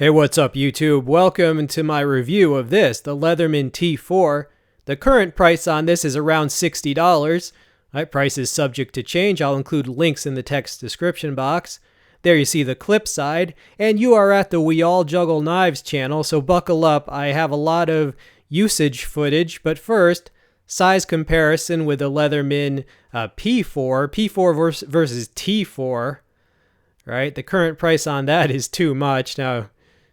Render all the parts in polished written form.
Hey, what's up YouTube? Welcome to my review of this, the Leatherman T4. The current price on this is around $60. That price is subject to change. I'll include links in the text description box. There you see the clip side, and you are at the We All Juggle Knives channel, so buckle up. I have a lot of usage footage, but first, size comparison with the Leatherman P4 versus T4, right? The current price on that is too much. Now,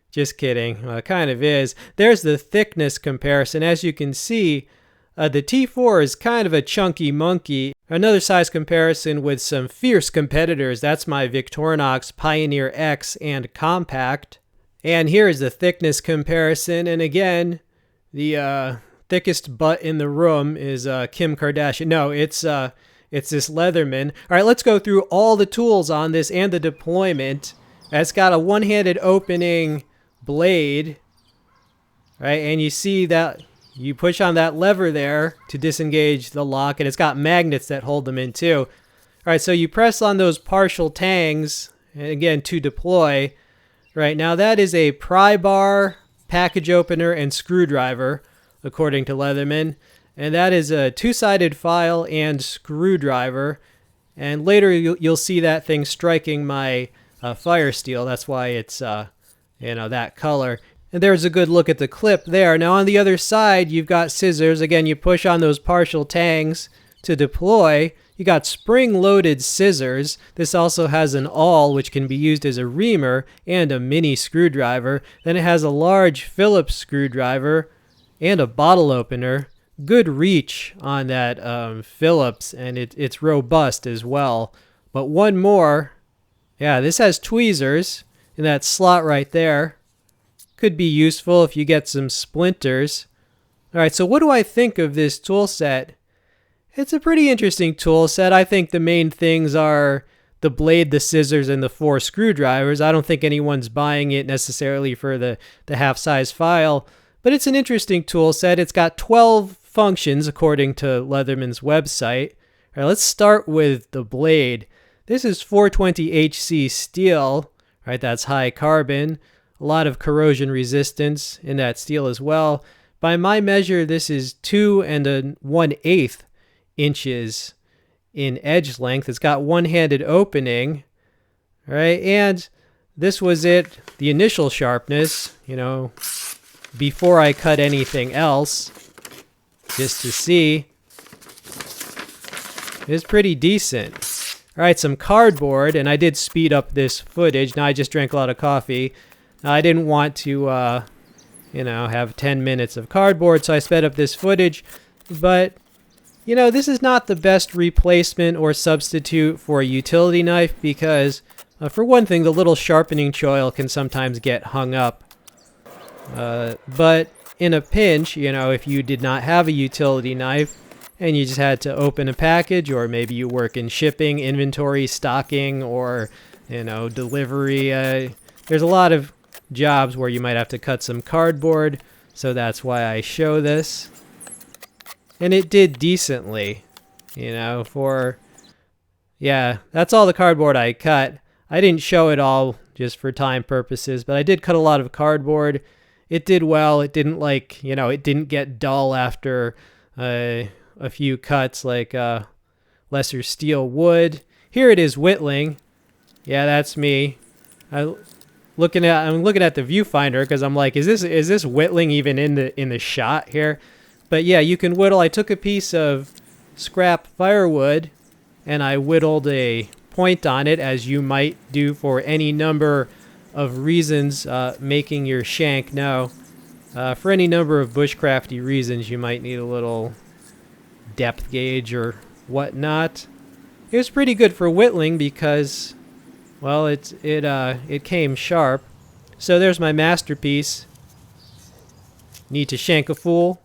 just kidding. Well, it kind of is. There's the thickness comparison. As you can see, the T4 is kind of a chunky monkey. Another size comparison with some fierce competitors. That's my Victorinox Pioneer X and Compact. And here is the thickness comparison. And again, the thickest butt in the room is Kim Kardashian. No, it's this Leatherman. All right, let's go through all the tools on this and the deployment. It's got a one-handed opening blade, right? And you see that you push on that lever there to disengage the lock, and it's got magnets that hold them in too. All right, so you press on those partial tangs, and again, to deploy. Right, now that is a pry bar, package opener, and screwdriver, according to Leatherman. And that is a two-sided file and screwdriver. And later you'll see that thing striking my fire steel. That's why it's that color. And there's a good look at the clip there. Now on the other side, you've got scissors. Again, you push on those partial tangs to deploy. You got spring-loaded scissors. This also has an awl, which can be used as a reamer and a mini screwdriver. Then it has a large Phillips screwdriver and a bottle opener. Good reach on that Phillips, and it's robust as well. But one more. Yeah, this has tweezers in that slot right there. Could be useful if you get some splinters. All right, so what do I think of this tool set? It's a pretty interesting tool set. I think the main things are the blade, the scissors, and the 4 screwdrivers. I don't think anyone's buying it necessarily for the half-size file, but it's an interesting tool set. It's got 12 functions according to Leatherman's website. All right, let's start with the blade. This is 420 HC steel, right? That's high carbon. A lot of corrosion resistance in that steel as well. By my measure, this is 2 1/8 inches in edge length. It's got one-handed opening, right? And this was it, the initial sharpness, before I cut anything else, just to see. It's pretty decent. All right, some cardboard, and I did speed up this footage. Now I just drank a lot of coffee. Now, I didn't want to, have 10 minutes of cardboard, so I sped up this footage. But, this is not the best replacement or substitute for a utility knife because, for one thing, the little sharpening choil can sometimes get hung up. But in a pinch, if you did not have a utility knife, and you just had to open a package, or maybe you work in shipping, inventory, stocking, or, delivery. There's a lot of jobs where you might have to cut some cardboard, so that's why I show this. And it did decently, that's all the cardboard I cut. I didn't show it all just for time purposes, but I did cut a lot of cardboard. It did well. It didn't it didn't get dull after a few cuts like lesser steel would. Here it is whittling. Yeah, that's me. I'm looking at the viewfinder because I'm like, is this whittling even in the shot here? But yeah, you can whittle. I took a piece of scrap firewood and I whittled a point on it, as you might do for any number of reasons, making your shank. Now, for any number of bushcrafty reasons, you might need a little depth gauge or whatnot. It was pretty good for whittling because, well, it came sharp. So there's my masterpiece. Need to shank a fool.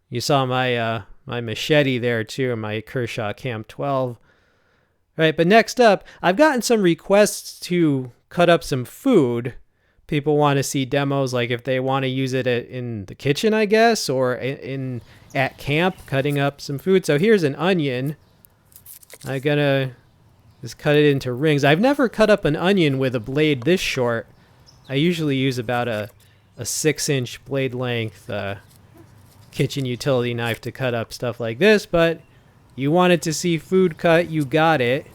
You saw my my machete there too, my Kershaw Cam 12. All right, but next up, I've gotten some requests to cut up some food. People want to see demos, like if they want to use it in the kitchen, I guess, or at camp, cutting up some food. So here's an onion. I'm gonna just cut it into rings. I've never cut up an onion with a blade this short. I usually use about a 6-inch blade length kitchen utility knife to cut up stuff like this, but you wanted to see food cut, you got it.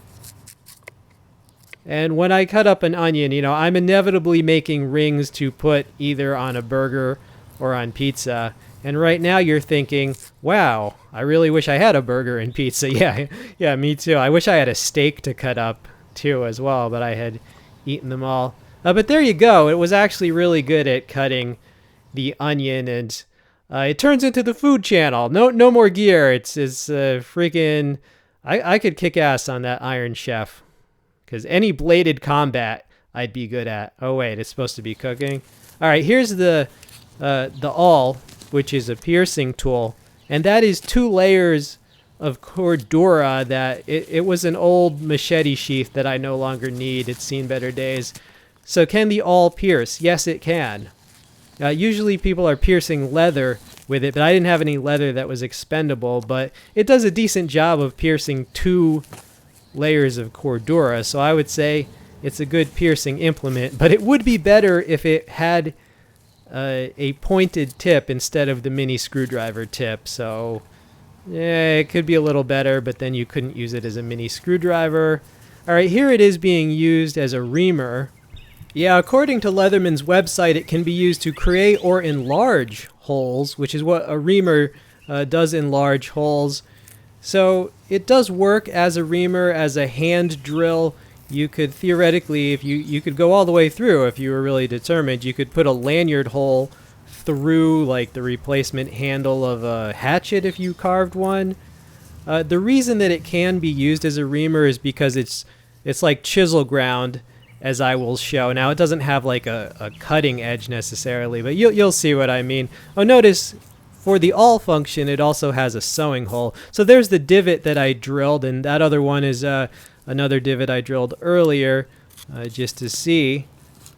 And when I cut up an onion, you know, I'm inevitably making rings to put either on a burger or on pizza. And right now you're thinking, wow, I really wish I had a burger and pizza. Yeah, me too. I wish I had a steak to cut up too as well, but I had eaten them all. But there you go. It was actually really good at cutting the onion, and it turns into the food channel. No more gear. It's freaking... I could kick ass on that Iron Chef. Because any bladed combat I'd be good at. Oh wait, it's supposed to be cooking. All right, here's the awl, which is a piercing tool, and that is 2 layers of Cordura. That it was an old machete sheath that I no longer need. It's seen better days. So can the awl pierce? Yes, it can. Usually people are piercing leather with it, but I didn't have any leather that was expendable. But it does a decent job of piercing 2 layers of Cordura, so I would say it's a good piercing implement, but it would be better if it had a pointed tip instead of the mini screwdriver tip. So yeah, it could be a little better, but then you couldn't use it as a mini screwdriver. All right, here it is being used as a reamer. Yeah, according to Leatherman's website, it can be used to create or enlarge holes, which is what a reamer does, enlarge holes. So it does work as a reamer, as a hand drill. You could theoretically, if you could go all the way through if you were really determined. You could put a lanyard hole through like the replacement handle of a hatchet if you carved one. The reason that it can be used as a reamer is because it's like chisel ground, as I will show. Now it doesn't have like a cutting edge necessarily, but you'll see what I mean. Oh, notice for the awl function, it also has a sewing hole. So there's the divot that I drilled, and that other one is another divot I drilled earlier, just to see,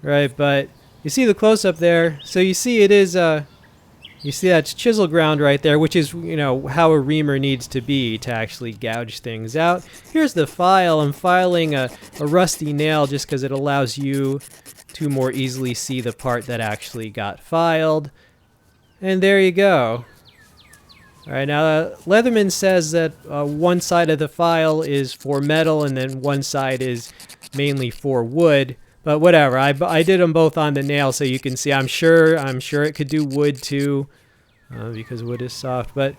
right? But you see the close-up there. So you see it is, you see that's chisel ground right there, which is, you know, how a reamer needs to be to actually gouge things out. Here's the file. I'm filing a rusty nail just because it allows you to more easily see the part that actually got filed. And there you go. All right, now Leatherman says that one side of the file is for metal and then one side is mainly for wood. But whatever, I did them both on the nail so you can see. I'm sure it could do wood too, because wood is soft. But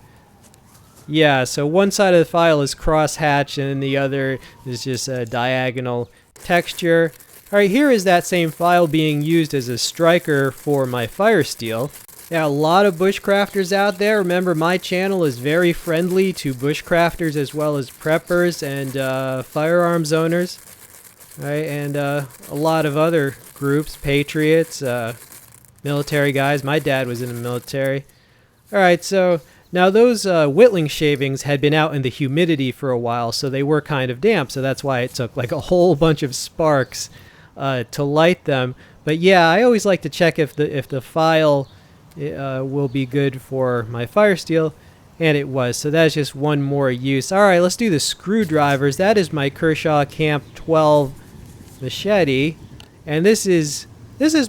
yeah, so one side of the file is cross-hatched and the other is just a diagonal texture. All right, here is that same file being used as a striker for my fire steel. Yeah, a lot of bushcrafters out there. Remember, my channel is very friendly to bushcrafters as well as preppers and firearms owners. Right, and a lot of other groups, patriots, military guys. My dad was in the military. All right, so now those whittling shavings had been out in the humidity for a while, so they were kind of damp. So that's why it took like a whole bunch of sparks to light them. But yeah, I always like to check if the file will be good for my fire steel, and it was. So that's just one more use. All right, let's do the screwdrivers. That is my Kershaw Camp 12 machete, and this is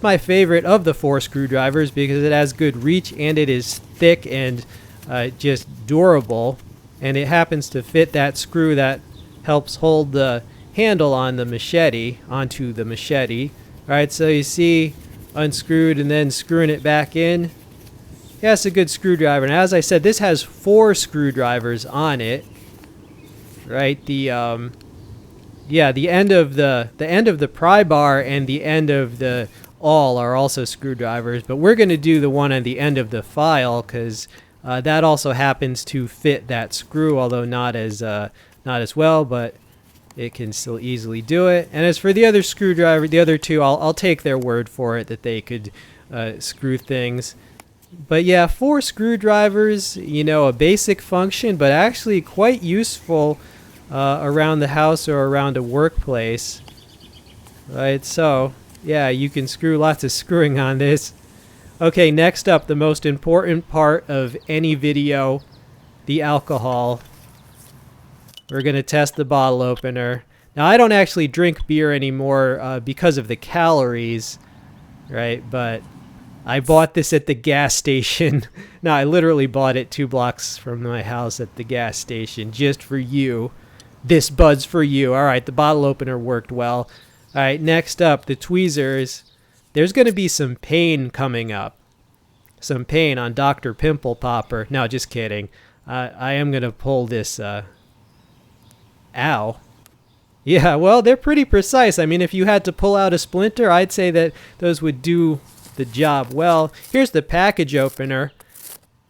my favorite of the 4 screwdrivers because it has good reach and it is thick and just durable, and it happens to fit that screw that helps hold the handle on the machete onto the machete. All right, so you see, unscrewed and then screwing it back in. Yeah, it's a good screwdriver. And as I said, this has 4 screwdrivers on it. Right, the end of the pry bar and the end of the awl are also screwdrivers, but we're going to do the one on the end of the file because that also happens to fit that screw, although not as well, but it can still easily do it. And as for the other screwdriver, the other 2, I'll take their word for it that they could screw things. But yeah, 4 screwdrivers, you know, a basic function, but actually quite useful around the house or around a workplace. Right, so yeah, you can screw lots of screwing on this. Okay, next up, the most important part of any video, the alcohol. We're going to test the bottle opener. Now, I don't actually drink beer anymore because of the calories. right? But I bought this at the gas station. No, I literally bought it 2 blocks from my house at the gas station just for you. This bud's for you. All right, the bottle opener worked well. All right, next up, the tweezers. There's going to be some pain coming up. Some pain on Dr. Pimple Popper. No, just kidding. I am going to pull this. Ow. Yeah, well, they're pretty precise. I mean, if you had to pull out a splinter, I'd say that those would do the job well. Here's the package opener.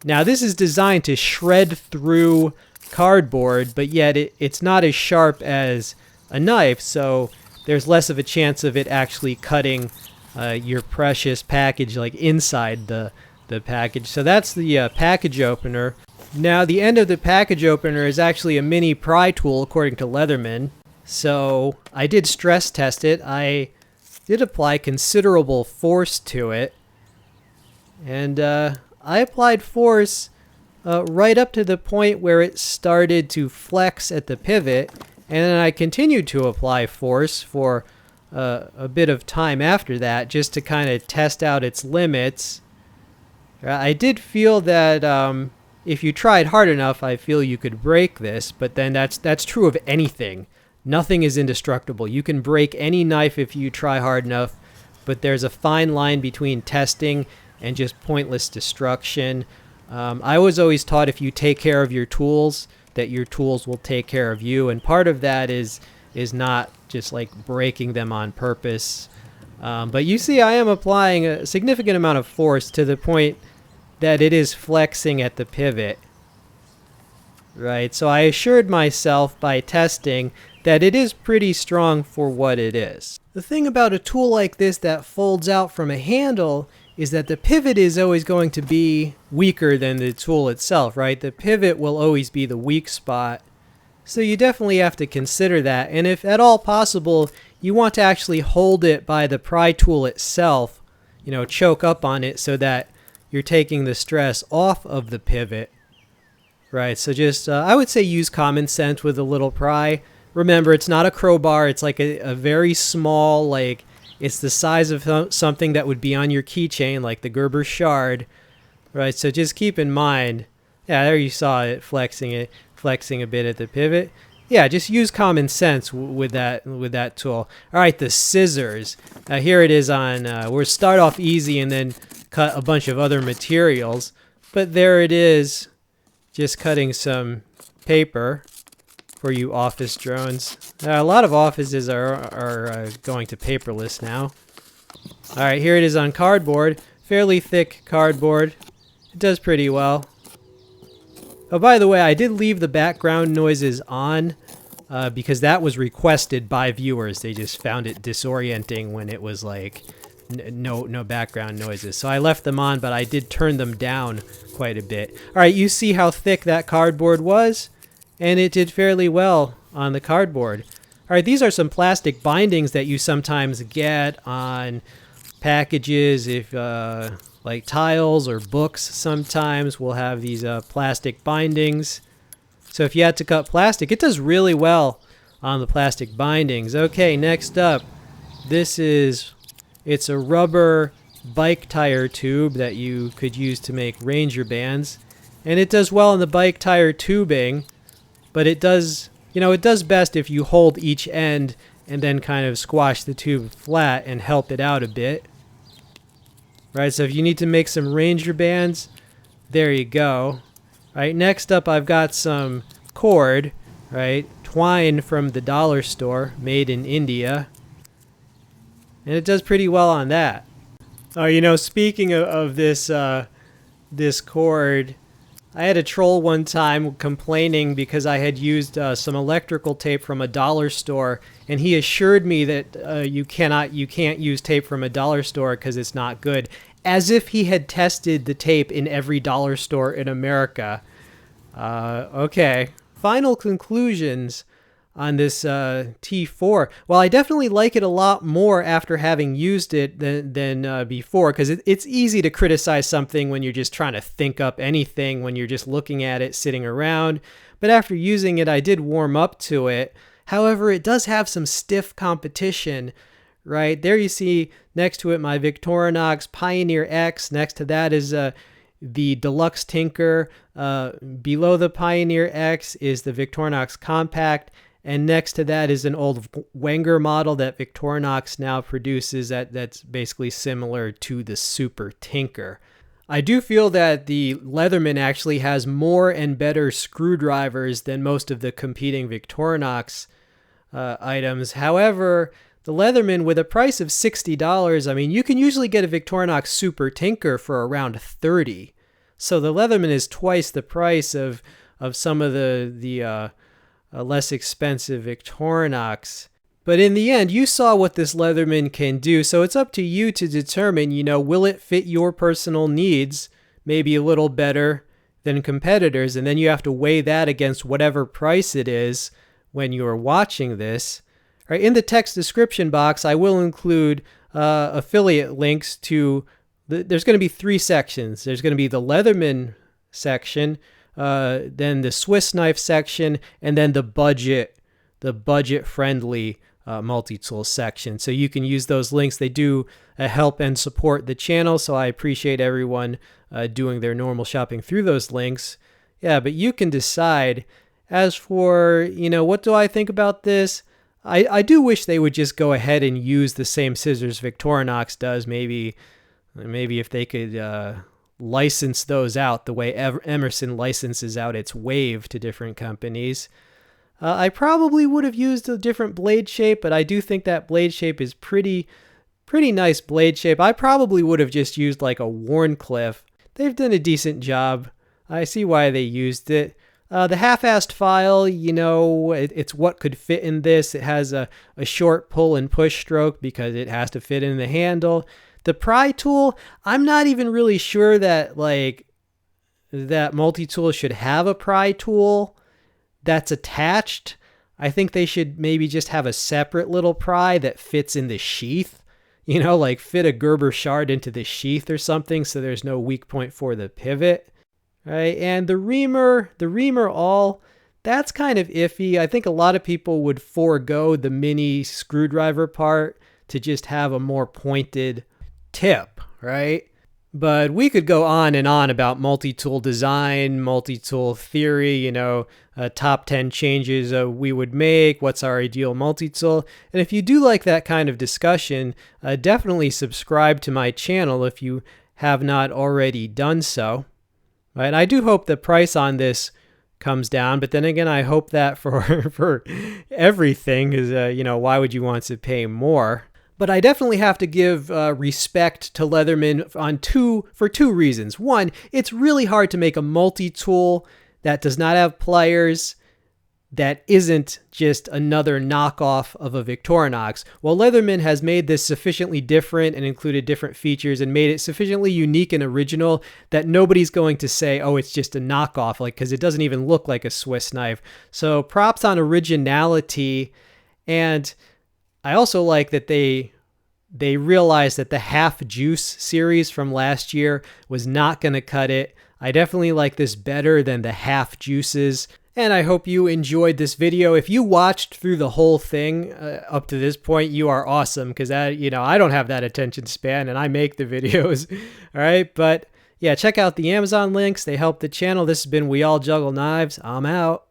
Now, this is designed to shred through cardboard, but yet it's not as sharp as a knife, so there's less of a chance of it actually cutting your precious package like inside the package. So that's the package opener. Now, the end of the package opener is actually a mini pry tool, according to Leatherman. So I did stress test it. I did apply considerable force to it. And I applied force right up to the point where it started to flex at the pivot. And then I continued to apply force for a bit of time after that, just to kind of test out its limits. I did feel that if you tried hard enough, I feel you could break this, but then that's true of anything. Nothing is indestructible. You can break any knife if you try hard enough, but there's a fine line between testing and just pointless destruction. I was always taught if you take care of your tools, that your tools will take care of you, and part of that is not just like breaking them on purpose. But you see, I am applying a significant amount of force to the point that it is flexing at the pivot. Right, so I assured myself by testing that it is pretty strong for what it is. The thing about a tool like this that folds out from a handle is that the pivot is always going to be weaker than the tool itself, right? The pivot will always be the weak spot. So you definitely have to consider that. And if at all possible, you want to actually hold it by the pry tool itself, choke up on it so that you're taking the stress off of the pivot. Right, so just, I would say use common sense with a little pry. Remember, it's not a crowbar. It's like a very small, it's the size of something that would be on your keychain, like the Gerber Shard. Right, so just keep in mind. Yeah, there you saw it flexing a bit at the pivot. Yeah, just use common sense with that tool. All right, the scissors. Here it is on, we'll start off easy and then cut a bunch of other materials. But there it is. Just cutting some paper for you office drones. A lot of offices are going to paperless now. All right, here it is on cardboard. Fairly thick cardboard. It does pretty well. Oh, by the way, I did leave the background noises on because that was requested by viewers. They just found it disorienting when it was like no background noises. So I left them on, but I did turn them down quite a bit. All right, you see how thick that cardboard was? And it did fairly well on the cardboard. All right, these are some plastic bindings that you sometimes get on packages. If like tiles or books sometimes will have these plastic bindings. So if you had to cut plastic, it does really well on the plastic bindings. Okay, next up, it's a rubber bike tire tube that you could use to make Ranger bands. And it does well in the bike tire tubing, but it does best if you hold each end and then kind of squash the tube flat and help it out a bit. Right, so if you need to make some Ranger bands, there you go. Right, next up I've got some cord, right, twine from the dollar store, made in India. And it does pretty well on that. Speaking of this cord, I had a troll one time complaining because I had used some electrical tape from a dollar store, and he assured me that you can't use tape from a dollar store because it's not good, as if he had tested the tape in every dollar store in America. Okay. Final conclusions on this T4. Well, I definitely like it a lot more after having used it than before, because it's easy to criticize something when you're just trying to think up anything, when you're just looking at it sitting around. But after using it, I did warm up to it. However, it does have some stiff competition, right? There you see next to it my Victorinox Pioneer X. Next to that is the Deluxe Tinker. Below the Pioneer X is the Victorinox Compact. And next to that is an old Wenger model that Victorinox now produces that's basically similar to the Super Tinker. I do feel that the Leatherman actually has more and better screwdrivers than most of the competing Victorinox items. However, the Leatherman, with a price of $60, I mean, you can usually get a Victorinox Super Tinker for around $30. So the Leatherman is twice the price of some of the less expensive Victorinox. But in the end, you saw what this Leatherman can do, so it's up to you to determine, will it fit your personal needs maybe a little better than competitors, and then you have to weigh that against whatever price it is when you're watching this. Right, in the text description box, I will include affiliate links to, there's going to be 3 sections. There's going to be the Leatherman section, then the Swiss knife section, and then the budget-friendly multi-tool section. So you can use those links. They do help and support the channel, so I appreciate everyone doing their normal shopping through those links. Yeah, but you can decide. As for, what do I think about this? I do wish they would just go ahead and use the same scissors Victorinox does. Maybe if they could license those out the way Emerson licenses out its Wave to different companies. I probably would have used a different blade shape, but I do think that blade shape is pretty nice blade shape. I probably would have just used like a Wharncliffe. They've done a decent job. I see why they used it. The half-assed file, it's what could fit in this. It has a short pull and push stroke because it has to fit in the handle. The pry tool, I'm not even really sure that that multi-tool should have a pry tool that's attached. I think they should maybe just have a separate little pry that fits in the sheath. Fit a Gerber shard into the sheath or something so there's no weak point for the pivot. Right? And the reamer awl, that's kind of iffy. I think a lot of people would forego the mini screwdriver part to just have a more pointed tip, right? But we could go on and on about multi-tool design, multi-tool theory, top 10 changes we would make, what's our ideal multi-tool. And if you do like that kind of discussion, definitely subscribe to my channel if you have not already done so. Right? I do hope the price on this comes down, but then again, I hope that for everything, because why would you want to pay more? But I definitely have to give respect to Leatherman for two reasons. One, it's really hard to make a multi-tool that does not have pliers, that isn't just another knockoff of a Victorinox. Well, Leatherman has made this sufficiently different and included different features and made it sufficiently unique and original that nobody's going to say, oh, it's just a knockoff, because it doesn't even look like a Swiss knife. So props on originality. And I also like that they realized that the Half Juice series from last year was not going to cut it. I definitely like this better than the Half Juices. And I hope you enjoyed this video. If you watched through the whole thing up to this point, you are awesome, because I don't have that attention span and I make the videos. All right. But yeah, check out the Amazon links. They help the channel. This has been We All Juggle Knives. I'm out.